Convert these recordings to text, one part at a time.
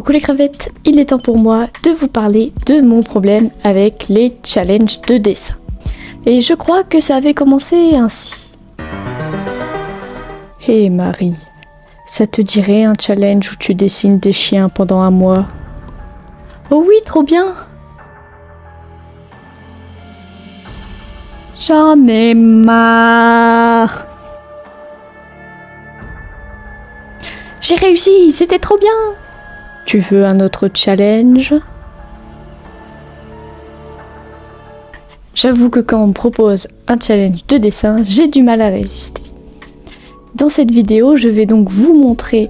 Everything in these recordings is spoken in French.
Coucou les crevettes, il est temps pour moi de vous parler de mon problème avec les challenges de dessin. Et je crois que ça avait commencé ainsi. Hé Marie, ça te dirait un challenge où tu dessines des chiens pendant un mois? Oh oui, trop bien! J'en ai marre! J'ai réussi, c'était trop bien! Tu veux un autre challenge? J'avoue que quand on me propose un challenge de dessin, j'ai du mal à résister. Dans cette vidéo, je vais donc vous montrer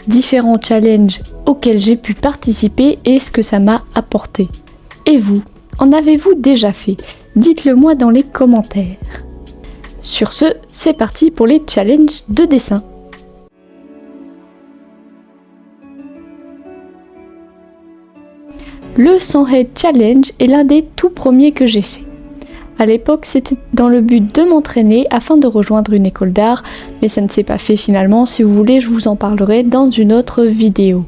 différents challenges auxquels j'ai pu participer et ce que ça m'a apporté. Et vous, en avez-vous déjà fait? Dites-le moi dans les commentaires. Sur ce, c'est parti pour les challenges de dessin. Le 100 Head Challenge est l'un des tout premiers que j'ai fait. À l'époque, c'était dans le but de m'entraîner afin de rejoindre une école d'art, mais ça ne s'est pas fait finalement. Si vous voulez, je vous en parlerai dans une autre vidéo.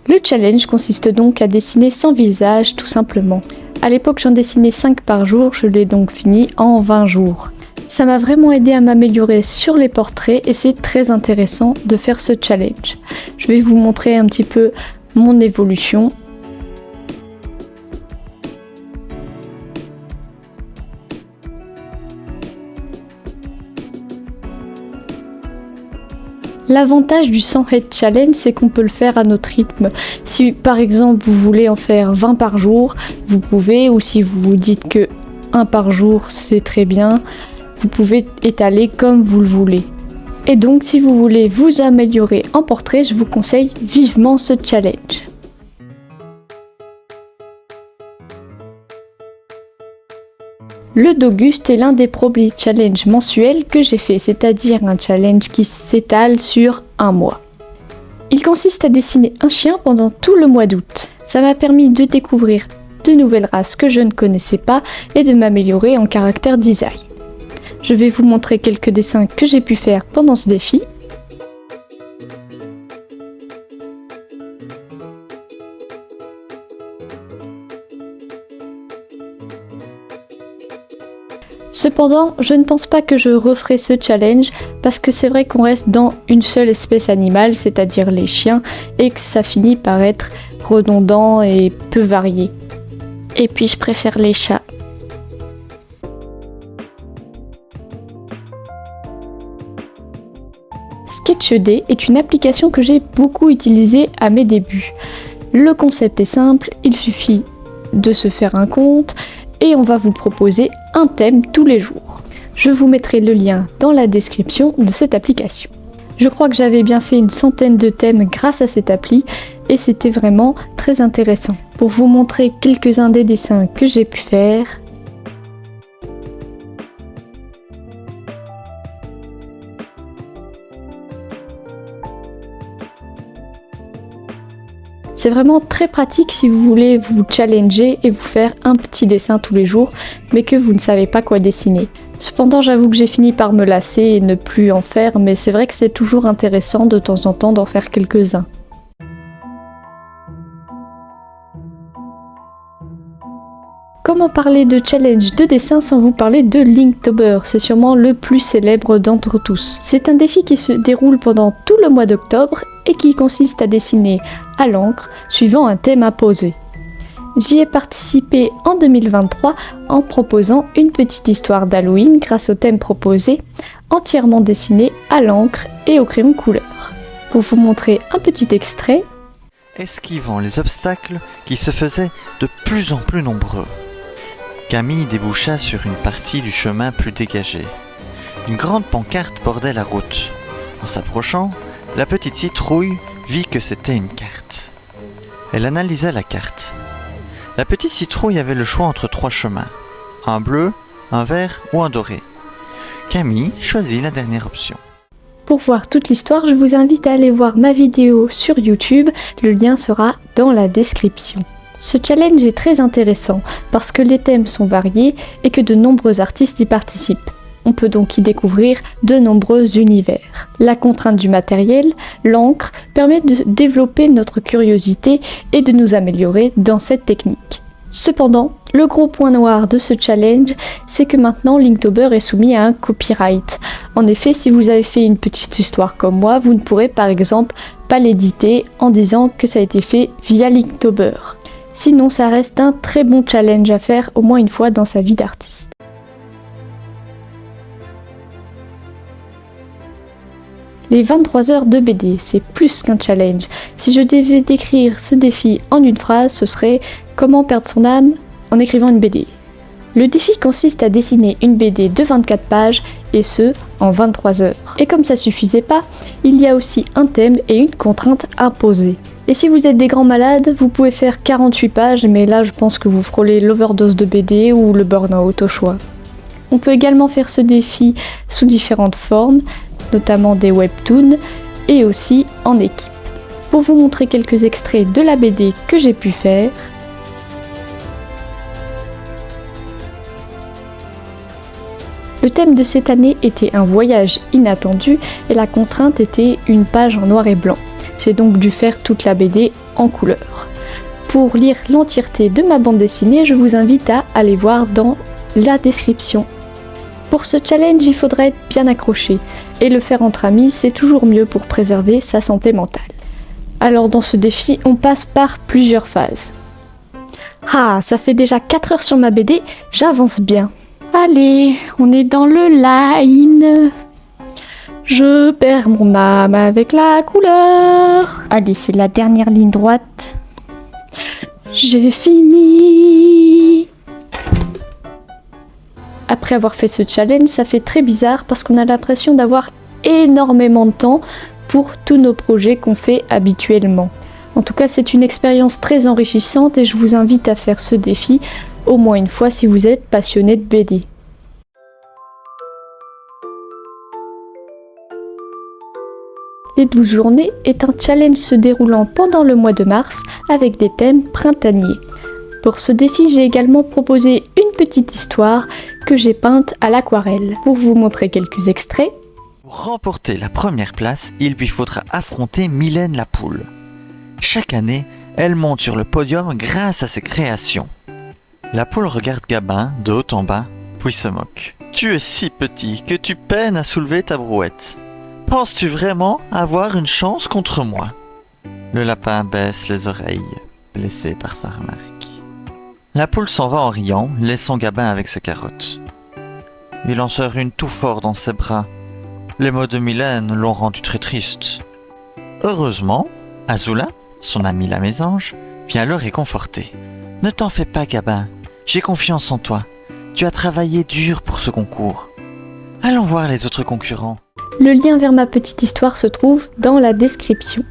Le challenge consiste donc à dessiner 100 visages, tout simplement. À l'époque, j'en dessinais 5 par jour, je l'ai donc fini en 20 jours. Ça m'a vraiment aidé à m'améliorer sur les portraits et c'est très intéressant de faire ce challenge. Je vais vous montrer un petit peu mon évolution. L'avantage du 100 Head Challenge, c'est qu'on peut le faire à notre rythme. Si par exemple vous voulez en faire 20 par jour, vous pouvez, ou si vous vous dites que 1 par jour c'est très bien, vous pouvez étaler comme vous le voulez. Et donc si vous voulez vous améliorer en portrait, je vous conseille vivement ce challenge. Le d'Auguste est l'un des premiers challenges mensuels que j'ai fait, c'est-à-dire un challenge qui s'étale sur un mois. Il consiste à dessiner un chien pendant tout le mois d'août. Ça m'a permis de découvrir de nouvelles races que je ne connaissais pas et de m'améliorer en character design. Je vais vous montrer quelques dessins que j'ai pu faire pendant ce défi. Cependant, je ne pense pas que je referai ce challenge parce que c'est vrai qu'on reste dans une seule espèce animale, c'est-à-dire les chiens, et que ça finit par être redondant et peu varié. Et puis je préfère les chats. Sketch-D est une application que j'ai beaucoup utilisée à mes débuts. Le concept est simple, il suffit de se faire un compte et on va vous proposer un thème tous les jours. Je vous mettrai le lien dans la description de cette application. Je crois que j'avais bien fait une centaine de thèmes grâce à cette appli et c'était vraiment très intéressant. Pour vous montrer quelques-uns des dessins que j'ai pu faire, c'est vraiment très pratique si vous voulez vous challenger et vous faire un petit dessin tous les jours, mais que vous ne savez pas quoi dessiner. Cependant, j'avoue que j'ai fini par me lasser et ne plus en faire, mais c'est vrai que c'est toujours intéressant de temps en temps d'en faire quelques-uns. Comment parler de challenge de dessin sans vous parler de Linktober? C'est sûrement le plus célèbre d'entre tous. C'est un défi qui se déroule pendant tout le mois d'octobre et qui consiste à dessiner à l'encre suivant un thème imposé. J'y ai participé en 2023 en proposant une petite histoire d'Halloween grâce au thème proposé, entièrement dessiné à l'encre et au crayon couleur. Pour vous montrer un petit extrait, esquivant les obstacles qui se faisaient de plus en plus nombreux, Camille déboucha sur une partie du chemin plus dégagé. Une grande pancarte bordait la route. En s'approchant, la petite citrouille vit que c'était une carte. Elle analysa la carte. La petite citrouille avait le choix entre 3 chemins, un bleu, un vert ou un doré. Camille choisit la dernière option. Pour voir toute l'histoire, je vous invite à aller voir ma vidéo sur YouTube, le lien sera dans la description. Ce challenge est très intéressant parce que les thèmes sont variés et que de nombreux artistes y participent. On peut donc y découvrir de nombreux univers. La contrainte du matériel, l'encre, permet de développer notre curiosité et de nous améliorer dans cette technique. Cependant, le gros point noir de ce challenge, c'est que maintenant Linktober est soumis à un copyright. En effet, si vous avez fait une petite histoire comme moi, vous ne pourrez par exemple pas l'éditer en disant que ça a été fait via Linktober. Sinon, ça reste un très bon challenge à faire au moins une fois dans sa vie d'artiste. Les 23 heures de BD, c'est plus qu'un challenge. Si je devais décrire ce défi en une phrase, ce serait « Comment perdre son âme en écrivant une BD ». Le défi consiste à dessiner une BD de 24 pages, et ce, en 23 heures. Et comme ça suffisait pas, il y a aussi un thème et une contrainte imposée. Et si vous êtes des grands malades, vous pouvez faire 48 pages, mais là je pense que vous frôlez l'overdose de BD ou le burn-out au choix. On peut également faire ce défi sous différentes formes, notamment des webtoons, et aussi en équipe. Pour vous montrer quelques extraits de la BD que j'ai pu faire, le thème de cette année était un voyage inattendu et la contrainte était une page en noir et blanc. J'ai donc dû faire toute la BD en couleur. Pour lire l'entièreté de ma bande dessinée, je vous invite à aller voir dans la description. Pour ce challenge, il faudra être bien accroché, et le faire entre amis, c'est toujours mieux pour préserver sa santé mentale. Alors dans ce défi, on passe par plusieurs phases. Ah, ça fait déjà 4 heures sur ma BD, j'avance bien. Allez, on est dans le line. Je perds mon âme avec la couleur. Allez, c'est la dernière ligne droite. J'ai fini. Après avoir fait ce challenge, ça fait très bizarre parce qu'on a l'impression d'avoir énormément de temps pour tous nos projets qu'on fait habituellement. En tout cas, c'est une expérience très enrichissante et je vous invite à faire ce défi au moins une fois si vous êtes passionné de BD. Les 12 journées est un challenge se déroulant pendant le mois de mars avec des thèmes printaniers. Pour ce défi, j'ai également proposé une petite histoire que j'ai peinte à l'aquarelle. Pour vous montrer quelques extraits. Pour remporter la première place, il lui faudra affronter Mylène la poule. Chaque année, elle monte sur le podium grâce à ses créations. La poule regarde Gabin de haut en bas, puis se moque. « Tu es si petit que tu peines à soulever ta brouette. Penses-tu vraiment avoir une chance contre moi ?» Le lapin baisse les oreilles, blessé par sa remarque. La poule s'en va en riant, laissant Gabin avec ses carottes. Il en sort une tout fort dans ses bras. Les mots de Mylène l'ont rendu très triste. Heureusement, Azula, son amie la mésange, vient le réconforter. « Ne t'en fais pas, Gabin, j'ai confiance en toi. Tu as travaillé dur pour ce concours. Allons voir les autres concurrents. » Le lien vers ma petite histoire se trouve dans la description.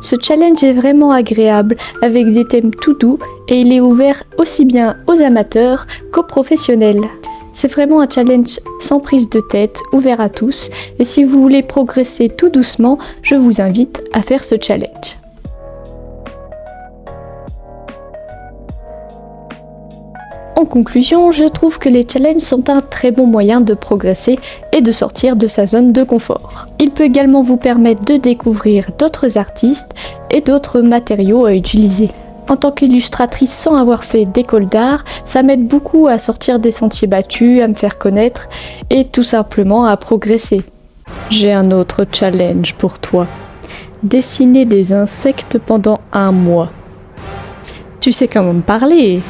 Ce challenge est vraiment agréable avec des thèmes tout doux et il est ouvert aussi bien aux amateurs qu'aux professionnels. C'est vraiment un challenge sans prise de tête, ouvert à tous et si vous voulez progresser tout doucement, je vous invite à faire ce challenge. En conclusion, je trouve que les challenges sont un très bon moyen de progresser et de sortir de sa zone de confort. Il peut également vous permettre de découvrir d'autres artistes et d'autres matériaux à utiliser. En tant qu'illustratrice sans avoir fait d'école d'art, ça m'aide beaucoup à sortir des sentiers battus, à me faire connaître et tout simplement à progresser. J'ai un autre challenge pour toi. Dessiner des insectes pendant 1 mois. Tu sais comment me parler.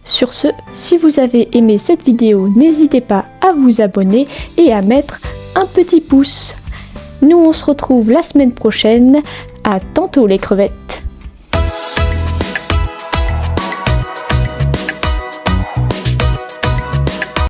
Sur ce, si vous avez aimé cette vidéo, n'hésitez pas à vous abonner et à mettre un petit pouce. Nous on se retrouve la semaine prochaine. À tantôt les crevettes.